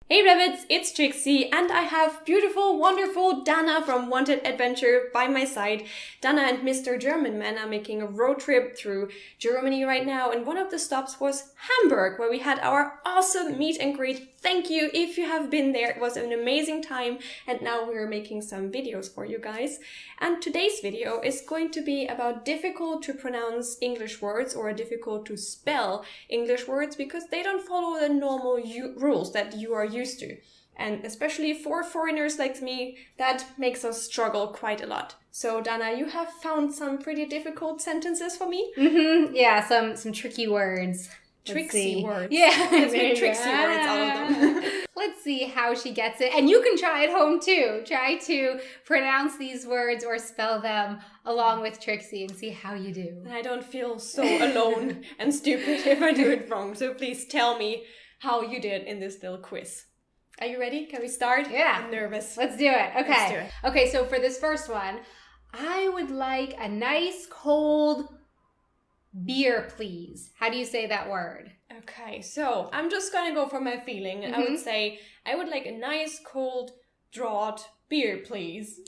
Hey Rabbits, it's Trixie and I have beautiful, wonderful Dana from WantedAdventure by my side. Dana and Mr. German Man are making a road trip through Germany right now, and one of the stops was Hamburg, where we had our awesome meet and greet. Thank you if you have been there. It was an amazing time, and now we're making some videos for you guys. And today's video is going to be about difficult to pronounce English words or difficult to spell English words because they don't follow the normal rules that you are used to. And especially for foreigners like me, that makes us struggle quite a lot. So Dana, you have found some pretty difficult sentences for me? Yeah, some tricky words. Tricksy words. Yeah. Let's make tricksy words out of them. Let's see how she gets it. And you can try at home too. Try to pronounce these words or spell them along with Trixie and see how you do. And I don't feel so alone and stupid if I do it wrong. So please tell me how you did in this little quiz. Are you ready? Can we start? Yeah. I'm nervous. Let's do it. Okay. Let's do it. Okay, so for this first one, I would like a nice cold beer, please. How do you say that word? Okay, so I'm just gonna go for my feeling. And I would say, I would like a nice cold draught beer, please.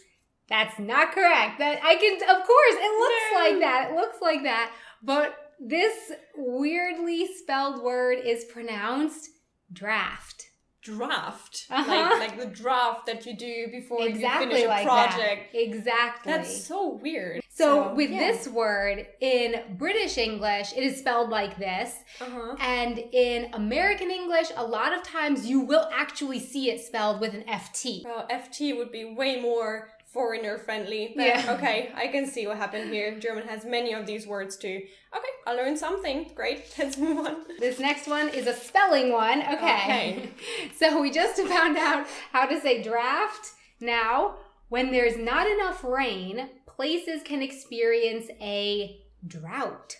That's not correct. Of course, it looks like that. It looks like that. But this weirdly spelled word is pronounced draft. Draft? Uh-huh. Like the draft that you do before Exactly you finish a like project. that. Exactly. That's so weird. So with this word, in British English, it is spelled like this. Uh-huh. And in American English, a lot of times you will actually see it spelled with an FT. Well, FT would be way more foreigner friendly. But Yeah. okay, I can see what happened here. German has many of these words too. Okay, I learned something. Great, let's move on. This next one is a spelling one. Okay. So we just found out how to say draft. Now, when there's not enough rain, places can experience a drought.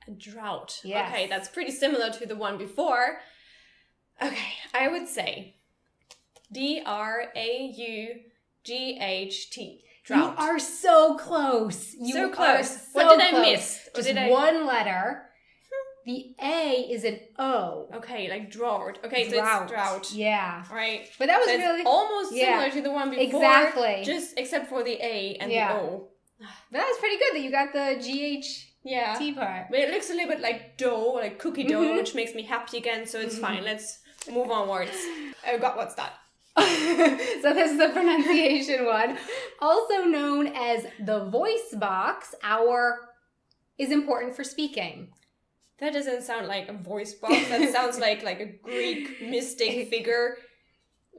A drought. Yes. Okay, that's pretty similar to the one before. Okay, I would say D-R-A-U-G-H-T. Drought. You are so close. So close. So What did I close. miss? Just one letter. The A is an O. Okay, like drought. Okay, Drought. so it's drought. Yeah. Right. But that was So it's really almost similar to the one before. Exactly. Just except for the A and Yeah. the O. That was pretty good that you got the GHT Yeah. part. But it looks a little bit like dough, like cookie dough, which makes me happy again, so it's fine. Let's move onwards. Oh God, what's that? So this is the pronunciation one. Also known as the voice box, is important for speaking. That doesn't sound like a voice box. That sounds like a Greek mystic figure,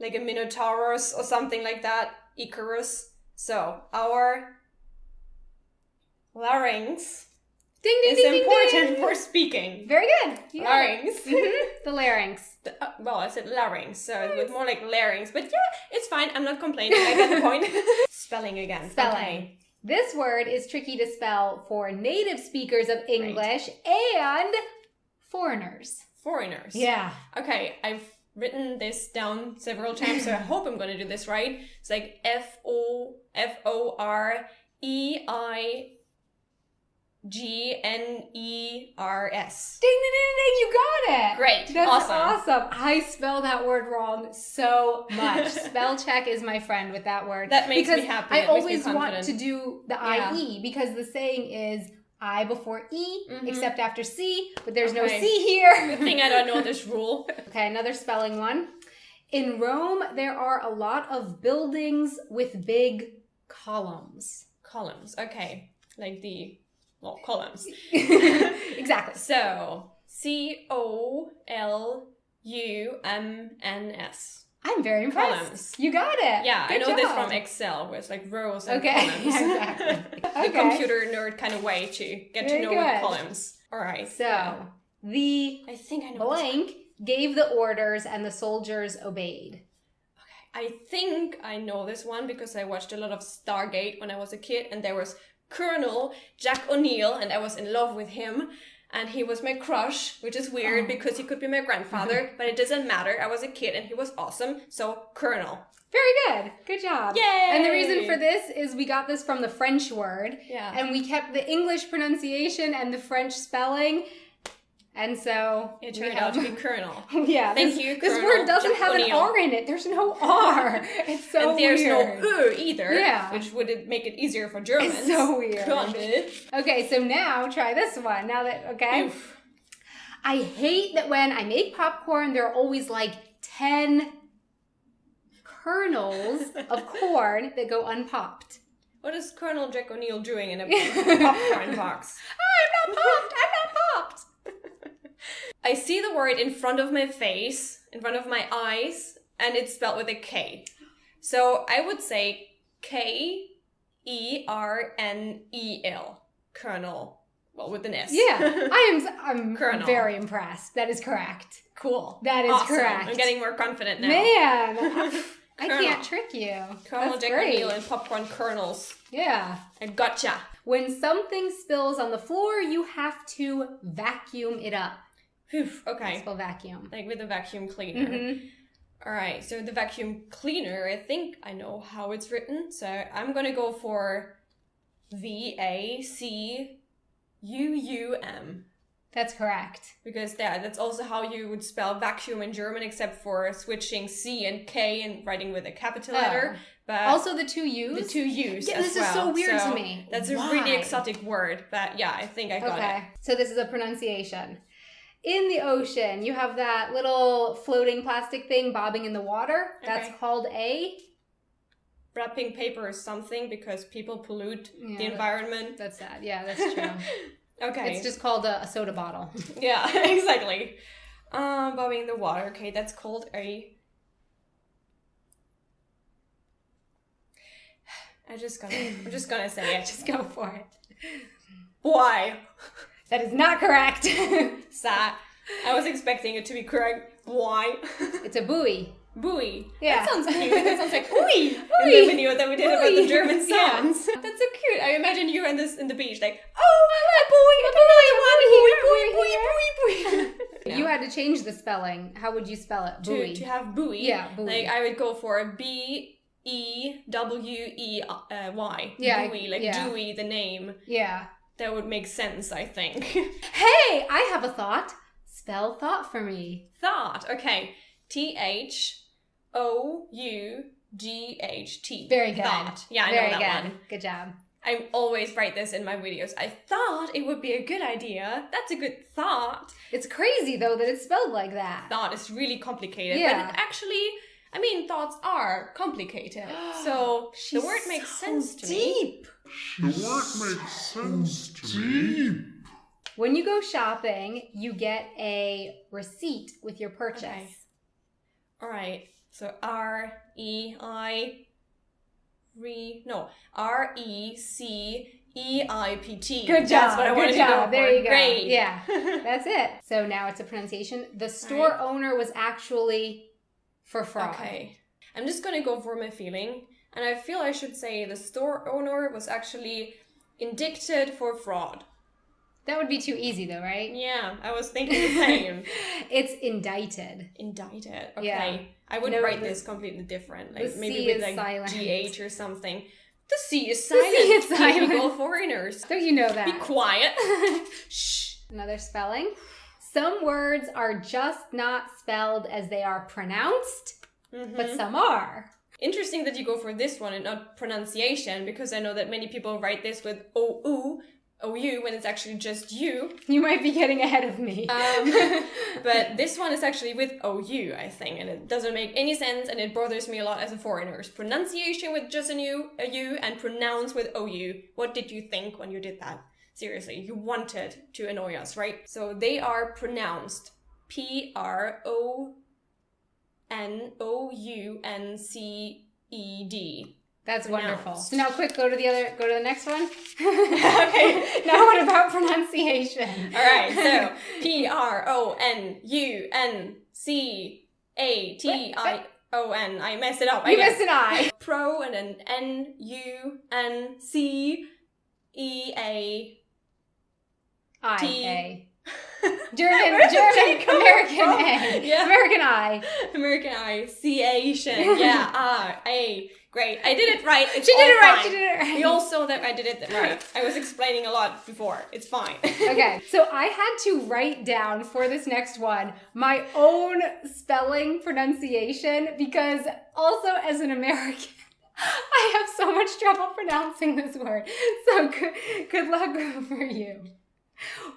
like a Minotaurus or something like that. Icarus. So our larynx Ding, ding, is ding, ding, important ding. for speaking. Very good. You got it. Larynx. The larynx. Well, I said larynx, so it was more like larynx. But yeah, it's fine. I'm not complaining. I get the point. Spelling again. Spelling. Okay. This word is tricky to spell for native speakers of English and foreigners. Foreigners. Yeah. Okay, I've written this down several times, so I hope I'm going to do this right. It's like F-O-R-E-I-G-N-E-R-S. Ding, ding, ding, ding, you got it. Great. That's awesome. I spell that word wrong so much. Spell check is my friend with that word. That makes because me happy. I That makes me always want confident. to do the Yeah. IE because the saying is I before E, Mhm. except after C, but there's no Okay. C here. Good thing I don't know this rule. Okay, another spelling one. In Rome, there are a lot of buildings with big columns. Columns. Okay. Like columns. Exactly. So, C-O-L-U-M-N-S. I'm very impressed. Columns. You got it. Yeah, Good I know this job. from Excel, where it's like rows and Okay, columns. exactly. The Okay. computer nerd kind of way to get Very to know good. the columns. All right. So, the I think I know. blank gave the orders and the soldiers obeyed. I think I know this one because I watched a lot of Stargate when I was a kid, and there was Colonel Jack O'Neill, and I was in love with him. And he was my crush, which is weird because he could be my grandfather, but it doesn't matter. I was a kid and he was awesome. So, Colonel. Very good. Good job. Yay! And the reason for this is we got this from the French word. Yeah. And we kept the English pronunciation and the French spelling. And so it turned out to be Colonel. Yeah. Thank you, This Colonel word doesn't Jack have an O'Neill. R in it. There's no R. It's so and there's weird. no either. Yeah. Which would make it easier for Germans. It's so weird. Got it. Okay, so now try this one. Now that, okay? Oof. I hate that when I make popcorn, there are always like 10 kernels of corn that go unpopped. What is Colonel Jack O'Neill doing in a popcorn box? I'm not popped! I'm not popped! I see the word in front of my face, in front of my eyes, and it's spelled with a K. So I would say K-E-R-N-E-L. Colonel. Well, with an S. Yeah, I'm Colonel. very impressed. That is correct. Cool. That is awesome. correct. I'm getting more confident now. Man, I Colonel. can't trick you. Colonel That's Jack great. O'Neill and popcorn kernels. Yeah. I gotcha. When something spills on the floor, you have to vacuum it up. Phew, okay. Spell vacuum. Like with a vacuum cleaner. Mm-hmm. All right, so the vacuum cleaner, I think I know how it's written. So I'm going to go for V-A-C-U-U-M. That's correct. Because that's also how you would spell vacuum in German, except for switching C and K and writing with a capital letter. But also the two U's? the two U's Yeah, as this well. is so weird to me. That's Why? a really exotic word, but yeah, I think I got it. So this is a pronunciation. In the ocean, you have that little floating plastic thing bobbing in the water. That's Okay. called a... Wrapping paper is something because people pollute Yeah, the environment. That's sad. Yeah, that's true. Okay. It's just called a soda bottle. Yeah, exactly. Bobbing in the water. Okay, that's called a... I'm just gonna say it. Just go for it. Why? That is not correct. Sad. I was expecting it to be correct. Why? It's a buoy. Buoy. Yeah. That sounds cute. That sounds like ooey in Buoy. the video that we did about the Buoy. German Yeah. sounds. That's so cute. I imagine you in the beach, like, If you had to change the spelling, how would you spell it? Buoy. to have buoy. Yeah, buoy. Like I would go for B-E-W-E-Y. Yeah, Buoy, like yeah. Dewey, the name. Yeah. That would make sense, I think. Hey, I have a thought. Spell thought for me. Thought. Okay. T-H-O-U-G-H-T. Very good. Thought. Yeah, I Very know that good. one. Good job. I always write this in my videos. I thought it would be a good idea. That's a good thought. It's crazy though that it's spelled like that. Thought is really complicated. Yeah. But it actually, I mean, thoughts are complicated. So the word makes sense to me. The word makes sense to me. When you go shopping, you get a receipt with your purchase. Okay. All right. So R-E-C-E-I-P-T. Good job. That's what I wanted Good to go job. for. There you go. Great. Yeah, that's it. So now it's a pronunciation. The store Right. owner was actually for fraud. Okay. I'm just going to go for my feeling. And I feel I should say the store owner was actually indicted for fraud. That would be too easy though, right? Yeah, I was thinking the same. It's indicted. Indicted. Okay. Yeah. I would No, write the- this completely different. the Like maybe C with is like silent. GH or something. The C is C silent. is silent. Typical foreigners. Don't you know Be that? quiet. Shh. Another spelling. Some words are just not spelled as they are pronounced, but some are. Interesting that you go for this one and not pronunciation, because I know that many people write this with O-U, O-U, when it's actually just you. You might be getting ahead of me. But this one is actually with O-U, I think, and it doesn't make any sense, and it bothers me a lot as a foreigner. Pronunciation with just a U, and pronounce with O-U. What did you think when you did that? Seriously, you wanted to annoy us, right? So they are pronounced P-R-O-N-O-U-N-C-E-D. That's wonderful. Pronounced. So now quick, go to the next one. Okay. Now what about pronunciation? All right, so P-R-O-N-U-N-C-A-T-I-O-N. I messed it up. You missed an I. Pro and then N-U-N-C-E-A. I-A. German, American A. Yeah. American I. American I. C-Asian. Yeah. A. Great. I did it right. It's She did all it right. fine. She did it right. We all saw that I did it right. I was explaining a lot before. It's fine. Okay, so I had to write down for this next one my own spelling pronunciation because also as an American, I have so much trouble pronouncing this word. So good luck for you.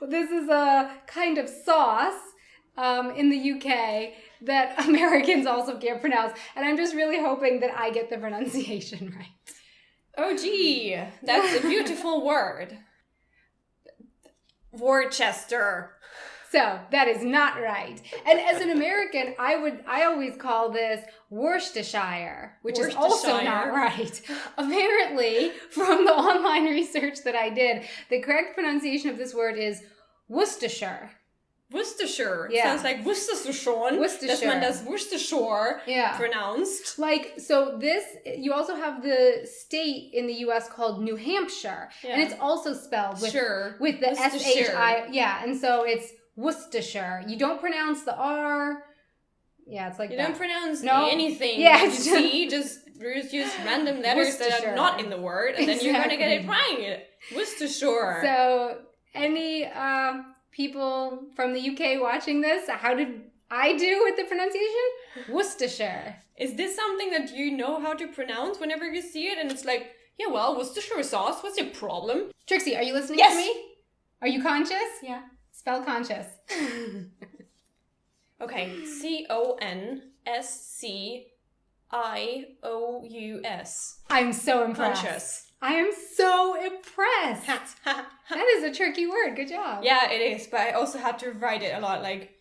This is a kind of sauce in the UK that Americans also can't pronounce. And I'm just really hoping that I get the pronunciation right. Oh, gee. That's a beautiful word. Worcester. So that is not right. And as an American, I always call this Worcestershire, which is also not right. Apparently, from the online research that I did, the correct pronunciation of this word is Worcestershire. Worcestershire. Yeah. Sounds like Worcestershire. Worcestershire. Dass man das Worcestershire Yeah. pronounced. Like, so this, you also have the state in the US called New Hampshire. Yeah. And it's also spelled with, Sure. with the Worcestershire. S-H-I. Yeah, and so it's Worcestershire. You don't pronounce the R. Yeah, it's like You that. don't pronounce No. anything. Yeah, You it's see, just use random letters that Worcestershire. are not in the word, and then you're gonna get it Exactly. right. Worcestershire. So, any people from the UK watching this, how did I do with the pronunciation? Worcestershire. Is this something that you know how to pronounce whenever you see it? And it's like, yeah, well, Worcestershire sauce, what's your problem? Trixie, are you listening Yes. to me? Are you conscious? Yeah. Spell conscious. Okay, Consious. I'm so impressed. Conscious. I am so impressed. That is a tricky word. Good job. Yeah, it is, but I also had to write it a lot, like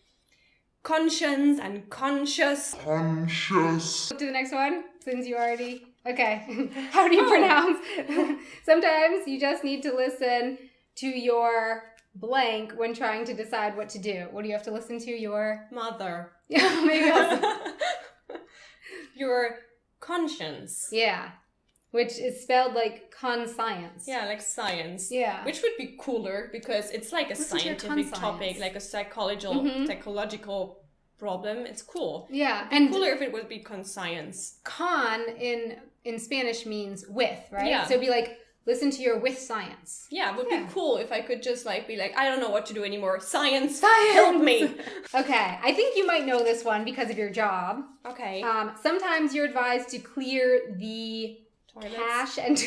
conscience and conscious. Conscious. To the next one, since you already... Okay. How do you Oh. pronounce? Sometimes you just need to listen to your blank when trying to decide what to do. What do you have to listen to? Your... Mother. Yeah, maybe also... Your conscience. Yeah. Which is spelled like conscience. Yeah, like science. Yeah. Which would be cooler because it's like a Listen to your scientific conscience. topic, like a psychological problem. It's cool. Yeah. And Cooler if it would be conscience. con in Spanish means with, right? Yeah. So it'd be like, listen to your with science. Yeah, it would Yeah. be cool if I could just like be like, I don't know what to do anymore. Science, Science! help me. Okay, I think you might know this one because of your job. Okay. Sometimes you're advised to clear the Toilets. cache and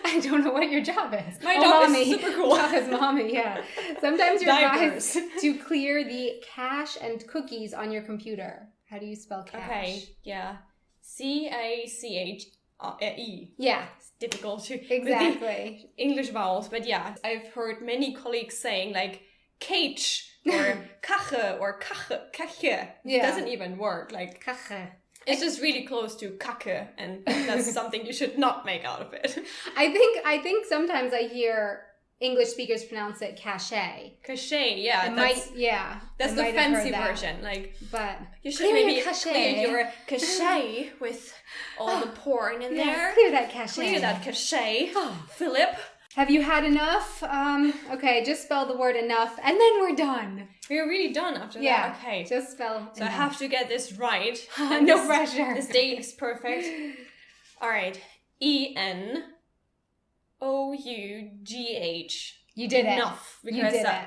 I don't know what your job is. My job is mommy. super cool. Job is mommy, yeah. Sometimes you're Diapers. advised to clear the cache and cookies on your computer. How do you spell cache? Okay, yeah. Cache. Yeah, It's difficult to with the exactly. English vowels, but yeah, I've heard many colleagues saying like cage or kache or kache. It Yeah. doesn't even work. Like Cache. it's just really close to kacke, and that's something you should not make out of it. I think sometimes I hear English speakers pronounce it cachet. Cachet, yeah, It that's I the might have heard fancy that. version. Like But you should clear maybe your cachet. clear your cachet with all the porn in Yes, there. clear that cachet. Clear that cachet, Oh. Philip. Have you had enough? Okay, just spell the word enough, and then we're done. We're really done after Yeah. that. Okay. Just spell. So I enough. have to get this right. No this, pressure. This date is perfect. All right. ENOUGH. You did it. Enough. You did it.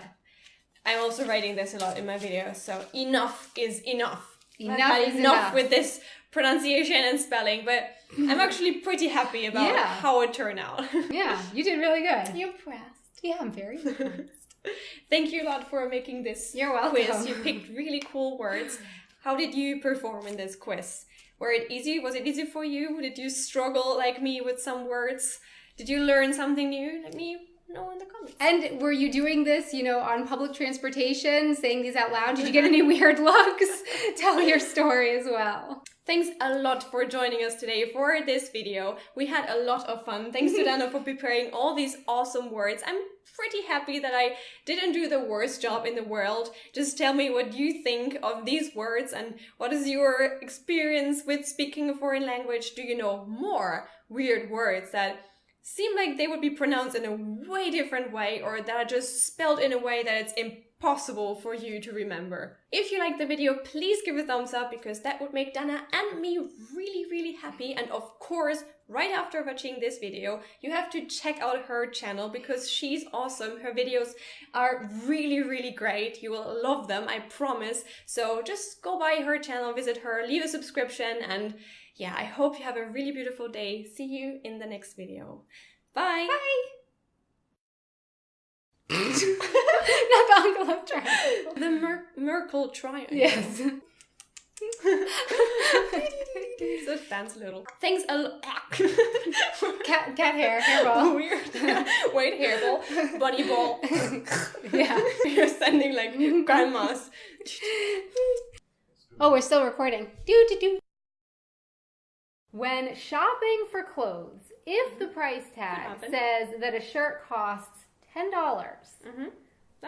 I'm also writing this a lot in my videos. So enough is enough. Enough I've had is enough enough. with this pronunciation and spelling, but I'm actually pretty happy about Yeah. how it turned out. Yeah, you did really good. You're impressed. Yeah, I'm very impressed. Thank you a lot for making this You're welcome. quiz. You picked really cool words. How did you perform in this quiz? Was it easy for you? Did you struggle like me with some words? Did you learn something new? Let me know in the comments. And were you doing this, on public transportation, saying these out loud? Did you get any weird looks? Tell your story as well. Thanks a lot for joining us today for this video. We had a lot of fun. Thanks to Dana for preparing all these awesome words. I'm pretty happy that I didn't do the worst job in the world. Just tell me what you think of these words and what is your experience with speaking a foreign language. Do you know more weird words that seem like they would be pronounced in a way different way, or that are just spelled in a way that it's impossible for you to remember. If you liked the video, please give a thumbs up, because that would make Dana and me really, really happy. And of course, right after watching this video, you have to check out her channel, because she's awesome. Her videos are really, really great. You will love them, I promise. So just go by her channel, visit her, leave a subscription, and yeah, I hope you have a really beautiful day. See you in the next video. Bye! Bye! Not the Uncle Love Triangle. The Merkle Triangle. Yes. So dance a little. Thanks a lot. Cat hair, hairball. Weird. Wait, hairball. Bunny ball. Yeah. You're sounding like grandmas. Oh, we're still recording. Do. When shopping for clothes, if the price tag says that a shirt costs $10,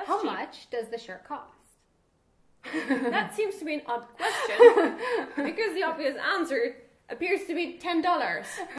how cheap. much does the shirt cost? That seems to be an odd question, because the obvious answer appears to be $10.